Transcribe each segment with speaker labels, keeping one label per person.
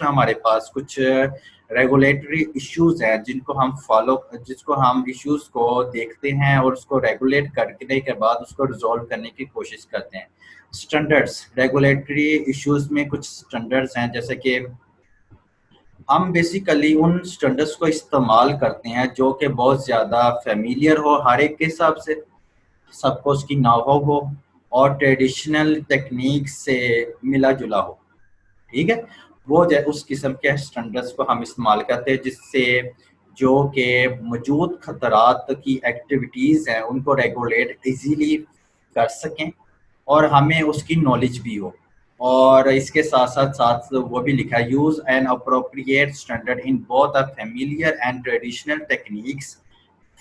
Speaker 1: हमारे पास कुछ regulatory issues हैं जिसको हम इश्यूज को देखते हैं और उसको रेगुलेट करने के बाद उसको रिजॉल्व करने की कोशिश करते हैं। स्टैंडर्ड्स, रेगुलेटरी इश्यूज में कुछ स्टैंडर्ड्स हैं, जैसे कि हम बेसिकली उन स्टैंडर्ड्स को इस्तेमाल करते हैं जो कि बहुत ज़्यादा फेमिलियर हो हर एक के हिसाब से, सबको उसकी नाव हो और ट्रेडिशनल टेक्निक से मिला जुला हो। ठीक है, वो उस किस्म के स्टैंडर्ड्स को हम इस्तेमाल करते हैं जिससे जो कि मौजूद खतरात की एक्टिविटीज़ हैं उनको रेगुलेट इजीली कर सकें और हमें उसकी नॉलेज भी हो। और इसके साथ साथ साथ वो भी लिखा है, use an appropriate standard in both a familiar and traditional techniques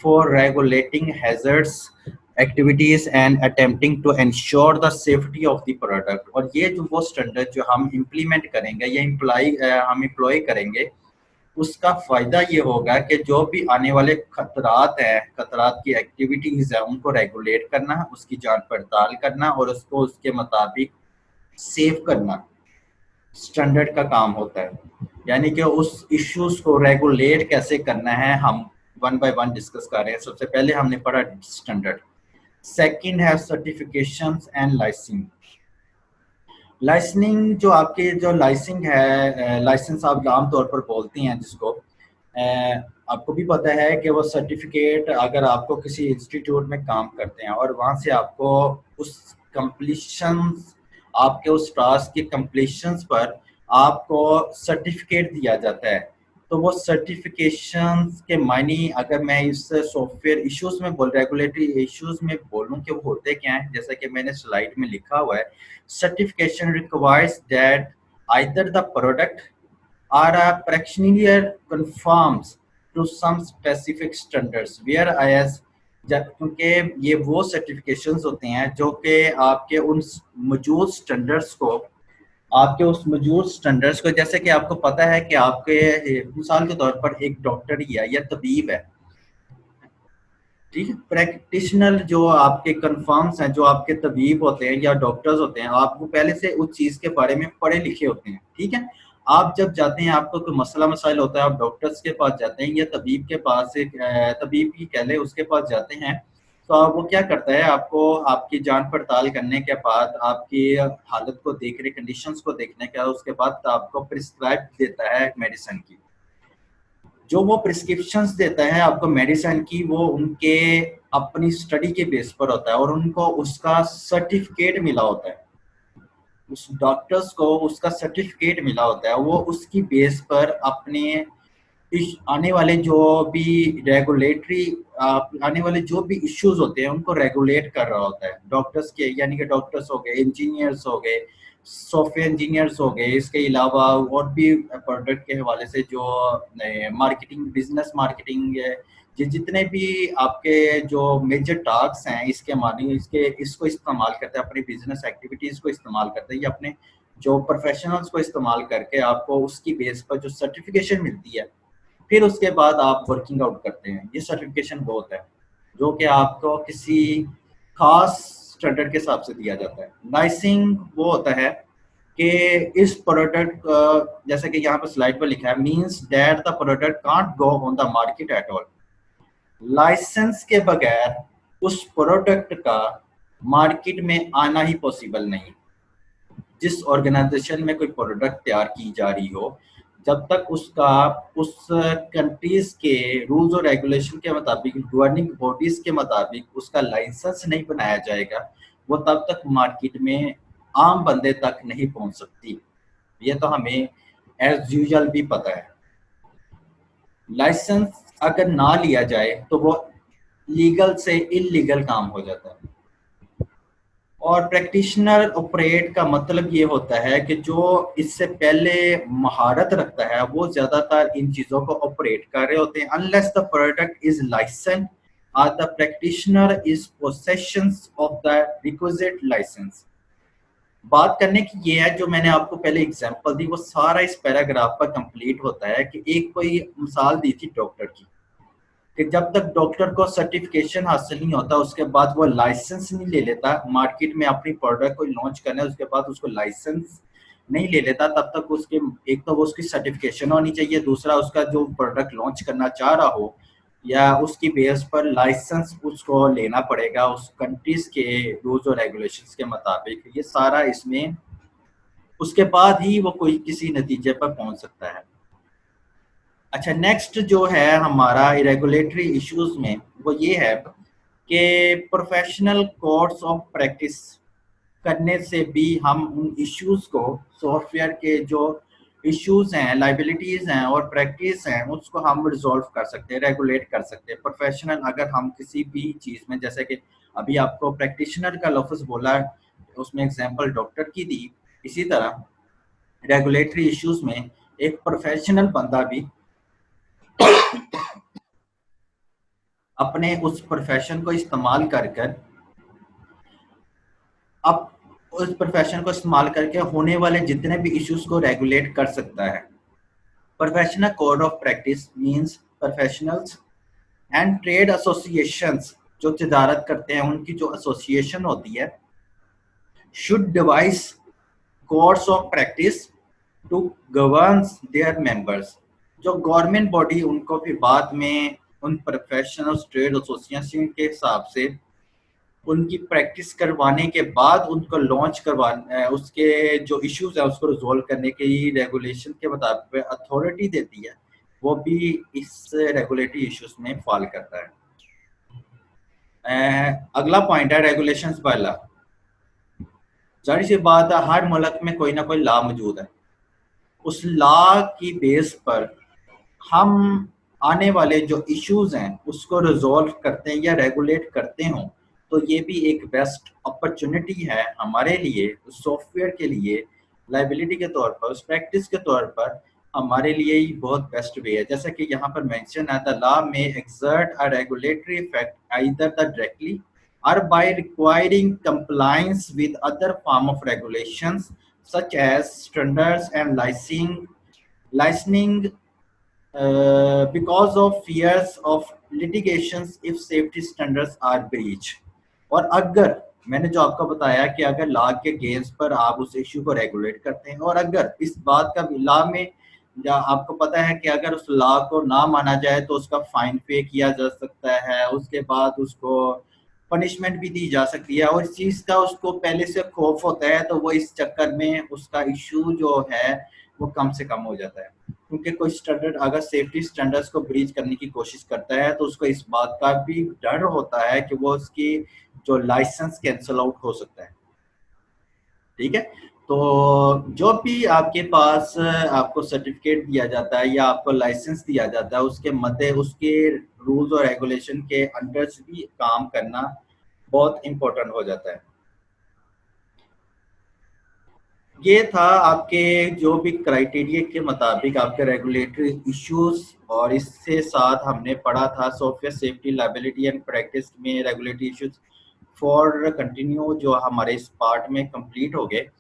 Speaker 1: for regulating hazards activities and attempting to ensure the safety of the product। और ये जो वो स्टैंडर्ड जो हम इम्प्लीमेंट करेंगे या हम इम्प्लॉय करेंगे, उसका फायदा ये होगा कि जो भी आने वाले खतरात हैं, खतरात की एक्टिविटीज है, उनको रेगुलेट करना, उसकी जांच पड़ताल करना और उसको उसके मुताबिक सेव करना स्टैंडर्ड का काम होता है। यानी कि उस इश्यूज को रेगुलेट कैसे करना है हम वन बाय वन डिस्कस कर रहे हैं। सबसे पहले हमने पढ़ा स्टैंडर्ड, सेकंड है सर्टिफिकेशंस एंड लाइसेंसिंग। लाइसेंसिंग जो आपके जो लाइसेंसिंग है, लाइसेंस आप आमतौर पर बोलते हैं जिसको, आपको भी पता है कि वो सर्टिफिकेट अगर आपको किसी इंस्टीट्यूट में काम करते हैं और वहाँ से आपको उस कंप्लीशंस, आपके उस टास्क के कंप्लीशंस पर आपको सर्टिफिकेट दिया जाता है। तो वो सर्टिफिकेशंस के मायने, अगर मैं इस सॉफ्टवेयर इश्यूज में रेगुलेटरी इश्यूज में बोलूँ कि वो होते क्या हैं, जैसा कि मैंने स्लाइड में लिखा हुआ है, certification requires that either the product or a practitioner conforms to some specific standards, whereas क्योंकि ये वो सर्टिफिकेशंस होते हैं जो कि आपके उन मौजूद स्टैंडर्ड्स को, जैसे कि आपको पता है कि आपके मिसाल के तौर पर एक डॉक्टर ही है या तबीब है, ठीक है, प्रैक्टिशनर जो आपके कन्फर्म्स हैं, जो आपके तबीब होते हैं या डॉक्टर्स होते हैं, आपको पहले से उस चीज़ के बारे में पढ़े लिखे होते हैं। ठीक है, आप जब जाते हैं, आपको कोई मसला मसाइल होता है, आप डॉक्टर्स के पास जाते हैं या तबीब के पास, एक तबीब की कह ले उसके पास जाते हैं, तो आप वो क्या करता है, आपको आपकी जांच पड़ताल करने के बाद, आपकी हालत को देख रहे, कंडीशंस को देखने के बाद, उसके बाद आपको प्रिस्क्राइब देता है मेडिसिन की। जो वो प्रिस्क्रिप्शंस देता है आपको मेडिसिन की, वो उनके अपनी स्टडी के बेस पर होता है और उनको उसका सर्टिफिकेट मिला होता है, उस डॉक्टर्स को उसका सर्टिफिकेट मिला होता है। वो उसकी बेस पर अपने आने वाले जो भी रेगुलेटरी आने वाले जो भी इश्यूज होते हैं उनको रेगुलेट कर रहा होता है। डॉक्टर्स के, यानी कि डॉक्टर्स हो गए, इंजीनियर्स हो गए, सॉफ्टवेयर इंजीनियर्स हो गए, इसके अलावा और भी प्रोडक्ट के हवाले से जो मार्केटिंग, बिजनेस मार्केटिंग, ये जितने भी आपके जो मेजर टास्क हैं, इसके मानी इसको इस्तेमाल करते हैं, अपनी बिजनेस एक्टिविटीज़ को इस्तेमाल करते हैं या अपने जो प्रोफेशनल्स को इस्तेमाल करके आपको उसकी बेस पर जो सर्टिफिकेशन मिलती है, फिर उसके बाद आप वर्किंग आउट करते हैं। ये सर्टिफिकेशन वो होता है जो कि आपको किसी खास स्टैंडर्ड के हिसाब से दिया जाता है। लाइसेंसिंग वो होता है कि इस प्रोडक्ट, जैसे कि यहाँ पर स्लाइड पर लिखा है, means that the product can't go on the market at all. Licence के बगैर उस प्रोडक्ट का मार्केट में आना ही पॉसिबल नहीं। जिस ऑर्गेनाइजेशन में कोई प्रोडक्ट तैयार की जा रही हो, जब तक उसका उस कंट्रीज के रूल्स और रेगुलेशन के मुताबिक, गवर्निंग बॉडीज के मुताबिक उसका लाइसेंस नहीं बनाया जाएगा, वो तब तक मार्केट में आम बंदे तक नहीं पहुंच सकती। ये तो हमें एज यूजुअल भी पता है। लाइसेंस अगर ना लिया जाए तो वो लीगल से इलीगल काम हो जाता है। और प्रैक्टिशनर ऑपरेट का मतलब ये होता है कि जो इससे पहले महारत रखता है वो ज्यादातर इन चीजों को ऑपरेट कर रहे होते हैं। Unless the product is license और the practitioner is possession of the requisite license. बात करने की ये है, जो मैंने आपको पहले एग्जांपल दी वो सारा इस पैराग्राफ पर कंप्लीट होता है कि एक कोई मिसाल दी थी डॉक्टर की, कि जब तक डॉक्टर को सर्टिफिकेशन हासिल नहीं होता, उसके बाद वो लाइसेंस नहीं ले लेता मार्केट में अपनी प्रोडक्ट को लॉन्च करना है, उसके बाद उसको लाइसेंस नहीं ले लेता तब तक उसके एक तो वो उसकी सर्टिफिकेशन होनी चाहिए, दूसरा उसका जो प्रोडक्ट लॉन्च करना चाह रहा हो या उसकी बेस पर लाइसेंस उसको लेना पड़ेगा उस कंट्रीज के रूल्स और रेगुलेशंस के मुताबिक। ये सारा इसमें उसके बाद ही वो कोई किसी नतीजे पर पहुंच सकता है। अच्छा, नेक्स्ट जो है हमारा रेगुलेटरी इश्यूज में वो ये है कि प्रोफेशनल कोड्स ऑफ प्रैक्टिस करने से भी हम उन इश्यूज को, सॉफ्टवेयर के जो इश्यूज हैं, लाइबिलिटीज हैं और प्रैक्टिस हैं, उसको हम रिजॉल्व कर सकते हैं, रेगुलेट कर सकते हैं। प्रोफेशनल अगर हम किसी भी चीज़ में, जैसे कि अभी आपको प्रैक्टिशनर का लफ्ज़ बोला, उसमें एग्जांपल डॉक्टर की दी, इसी तरह रेगुलेटरी इश्यूज में एक प्रोफेशनल बंदा भी अपने उस प्रोफेशन को इस्तेमाल कर कर अब उस प्रोफेशन को इस्तेमाल करके होने वाले जितने भी इश्यूज को रेगुलेट कर सकता है। Professional code of practice means professionals and trade associations, जो तिजारत करते हैं उनकी जो एसोसिएशन होती है, should devise codes of practice to govern their members. जो गवर्नमेंट बॉडी उनको फिर बाद में उन प्रोफेशनल ट्रेड एसोसिएशन के हिसाब से उनकी प्रैक्टिस करवाने के बाद उनको लॉन्च करवाने, उसके जो इश्यूज है उसको रिजोल्व करने के रेगुलेशन के मुताबिक अथॉरिटी देती है, वो भी इस रेगुलेटरी इश्यूज में फॉल करता है। अगला पॉइंट है रेगुलेशंस बाय लॉ। जाहिर सी बात है हर मुल्क में कोई ना कोई लॉ मौजूद है, उस लॉ की बेस पर हम आने वाले जो इश्यूज हैं उसको रिजॉल्व करते हैं या रेगुलेट करते हों, तो ये भी एक बेस्ट अपॉर्चुनिटी है हमारे लिए, सॉफ्टवेयर के लिए, लाइबिलिटी के तौर पर, प्रैक्टिस के तौर पर हमारे लिए ही बहुत बेस्ट वे है। जैसा कि यहाँ पर मेंशन है, द लॉ में exert a regulatory effect either the directly or by requiring compliance with other form of regulations such as standards and licensing because of fears of litigations if safety standards are breached। और अगर मैंने जो आपको बताया कि अगर law के gains पर आप उस इश्यू को रेगुलेट करते हैं और अगर इस बात का भी लॉ में या आपको पता है कि अगर उस लॉ को ना माना जाए तो उसका फाइन पे किया जा सकता है, उसके बाद उसको पनिशमेंट भी दी जा सकती है, और इस चीज़ का उसको पहले से खौफ होता है, तो वो इस चक्कर में उसका इशू जो है वो कम से कम हो जाता है। क्योंकि कोई स्टैंडर्ड अगर सेफ्टी स्टैंडर्ड्स को ब्रीच करने की कोशिश करता है तो उसको इस बात का भी डर होता है कि वो उसकी जो लाइसेंस कैंसल आउट हो सकता है। ठीक है, तो जो भी आपके पास आपको सर्टिफिकेट दिया जाता है या आपको लाइसेंस दिया जाता है उसके मध्य उसके रूल्स और रेगुलेशन के अंडर भी काम करना बहुत इंपॉर्टेंट हो जाता है। ये था आपके जो भी क्राइटेरिया के मुताबिक आपके रेगुलेटरी इश्यूज, और इससे साथ हमने पढ़ा था software safety liability and practice में रेगुलेटरी इश्यूज फॉर कंटिन्यू, जो हमारे इस पार्ट में कंप्लीट हो गए।